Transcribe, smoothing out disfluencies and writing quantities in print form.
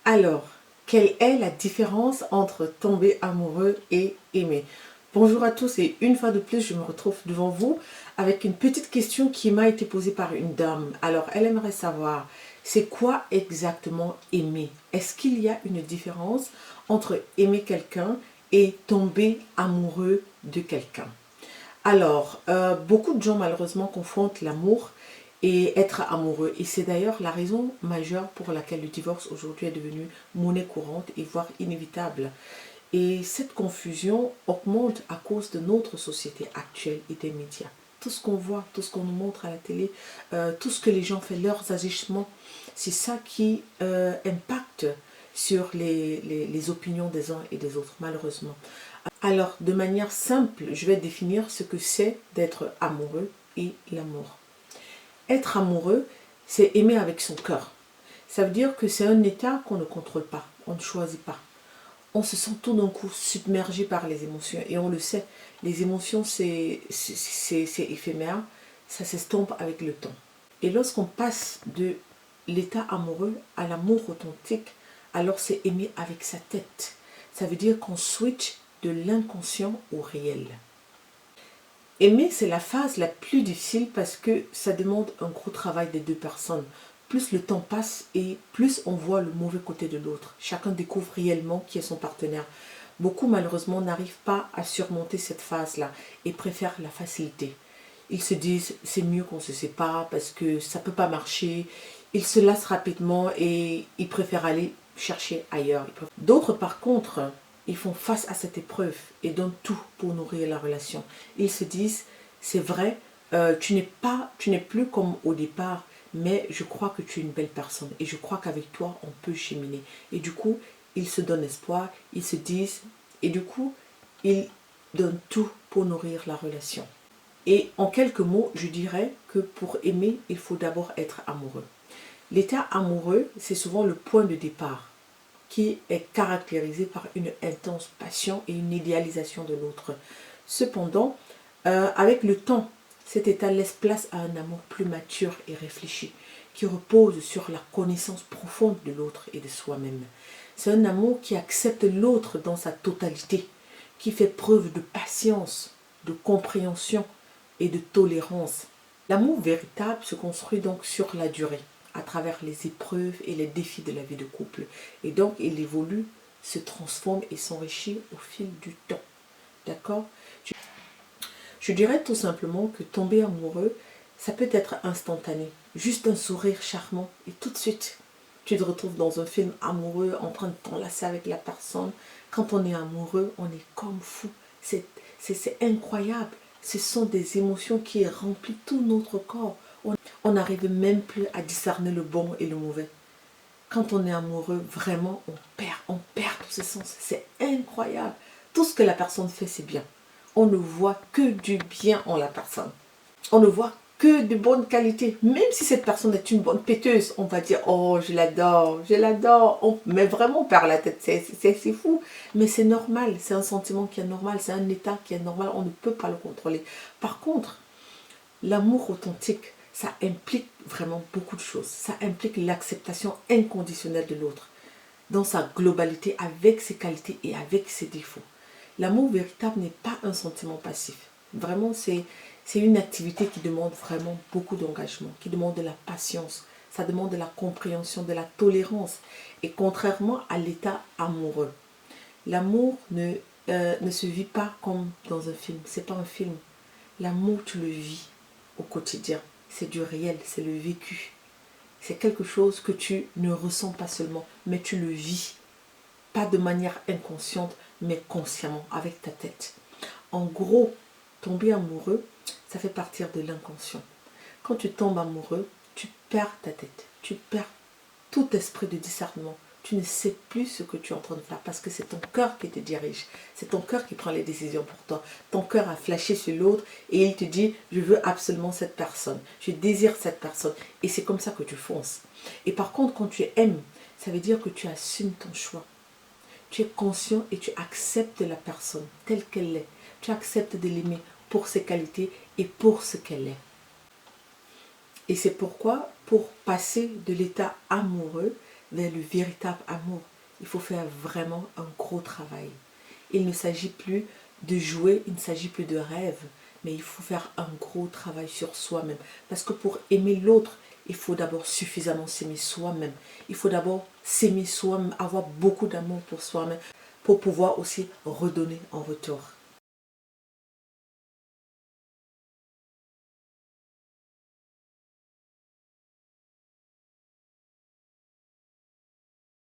Alors, quelle est la différence entre tomber amoureux et aimer? Bonjour à tous et une fois de plus, je me retrouve devant vous avec une petite question qui m'a été posée par une dame. Alors, elle aimerait savoir, c'est quoi exactement aimer? Est-ce qu'il y a une différence entre aimer quelqu'un et tomber amoureux de quelqu'un? Alors, beaucoup de gens malheureusement confondent l'amour et être amoureux. Et c'est d'ailleurs la raison majeure pour laquelle le divorce aujourd'hui est devenu monnaie courante et voire inévitable. Et cette confusion augmente à cause de notre société actuelle et des médias. Tout ce qu'on voit, tout ce qu'on nous montre à la télé, tout ce que les gens font, leurs agissements, c'est ça qui impacte sur les opinions des uns et des autres, malheureusement. Alors, de manière simple, je vais définir ce que c'est d'être amoureux et l'amour. Être amoureux, c'est aimer avec son cœur. Ça veut dire que c'est un état qu'on ne contrôle pas, on ne choisit pas. On se sent tout d'un coup submergé par les émotions et on le sait, les émotions c'est éphémère, ça s'estompe avec le temps. Et lorsqu'on passe de l'état amoureux à l'amour authentique, alors c'est aimer avec sa tête. Ça veut dire qu'on switch de l'inconscient au réel. Aimer, c'est la phase la plus difficile parce que ça demande un gros travail des deux personnes. Plus le temps passe et plus on voit le mauvais côté de l'autre. Chacun découvre réellement qui est son partenaire. Beaucoup malheureusement n'arrivent pas à surmonter cette phase-là et préfèrent la facilité. Ils se disent c'est mieux qu'on se sépare parce que ça ne peut pas marcher. Ils se lassent rapidement et ils préfèrent aller chercher ailleurs. D'autres par contre, ils font face à cette épreuve et donnent tout pour nourrir la relation. Ils se disent c'est vrai, tu n'es plus comme au départ, mais je crois que tu es une belle personne et je crois qu'avec toi on peut cheminer. Et du coup, ils se donnent espoir, ils se disent et du coup, ils donnent tout pour nourrir la relation. Et en quelques mots, je dirais que pour aimer, il faut d'abord être amoureux. L'état amoureux, c'est souvent le point de départ qui est caractérisé par une intense passion et une idéalisation de l'autre. Cependant, avec le temps, cet état laisse place à un amour plus mature et réfléchi, qui repose sur la connaissance profonde de l'autre et de soi-même. C'est un amour qui accepte l'autre dans sa totalité, qui fait preuve de patience, de compréhension et de tolérance. L'amour véritable se construit donc sur la durée, à travers les épreuves et les défis de la vie de couple. Et donc, il évolue, se transforme et s'enrichit au fil du temps. D'accord? Je dirais tout simplement que tomber amoureux, ça peut être instantané. Juste un sourire charmant et tout de suite, tu te retrouves dans un film amoureux en train de t'enlacer avec la personne. Quand on est amoureux, on est comme fou. C'est incroyable. Ce sont des émotions qui remplissent tout notre corps. On n'arrive même plus à discerner le bon et le mauvais. Quand on est amoureux, vraiment, on perd tous ses sens. C'est incroyable. Tout ce que la personne fait, c'est bien. On ne voit que du bien en la personne. On ne voit que de bonnes qualités. Même si cette personne est une bonne péteuse, on va dire, oh, je l'adore, je l'adore. Mais vraiment, on perd la tête, c'est fou. Mais c'est normal, c'est un sentiment qui est normal, c'est un état qui est normal, on ne peut pas le contrôler. Par contre, l'amour authentique, ça implique vraiment beaucoup de choses. Ça implique l'acceptation inconditionnelle de l'autre, dans sa globalité, avec ses qualités et avec ses défauts. L'amour véritable n'est pas un sentiment passif. Vraiment, c'est une activité qui demande vraiment beaucoup d'engagement, qui demande de la patience, ça demande de la compréhension, de la tolérance. Et contrairement à l'état amoureux, l'amour ne se vit pas comme dans un film. C'est pas un film. L'amour, tu le vis au quotidien. C'est du réel, c'est le vécu. C'est quelque chose que tu ne ressens pas seulement, mais tu le vis. Pas de manière inconsciente, mais consciemment, avec ta tête. En gros, tomber amoureux, ça fait partir de l'inconscient. Quand tu tombes amoureux, tu perds ta tête. Tu perds tout esprit de discernement. Tu ne sais plus ce que tu es en train de faire parce que c'est ton cœur qui te dirige. C'est ton cœur qui prend les décisions pour toi. Ton cœur a flashé sur l'autre et il te dit, je veux absolument cette personne. Je désire cette personne. Et c'est comme ça que tu fonces. Et par contre, quand tu aimes, ça veut dire que tu assumes ton choix. Tu es conscient et tu acceptes la personne telle qu'elle est. Tu acceptes de l'aimer pour ses qualités et pour ce qu'elle est. Et c'est pourquoi, pour passer de l'état amoureux vers le véritable amour, il faut faire vraiment un gros travail. Il ne s'agit plus de jouer, il ne s'agit plus de rêve, mais il faut faire un gros travail sur soi-même. Parce que pour aimer l'autre, il faut d'abord suffisamment s'aimer soi-même. Il faut d'abord s'aimer soi-même, avoir beaucoup d'amour pour soi-même, pour pouvoir aussi redonner en retour.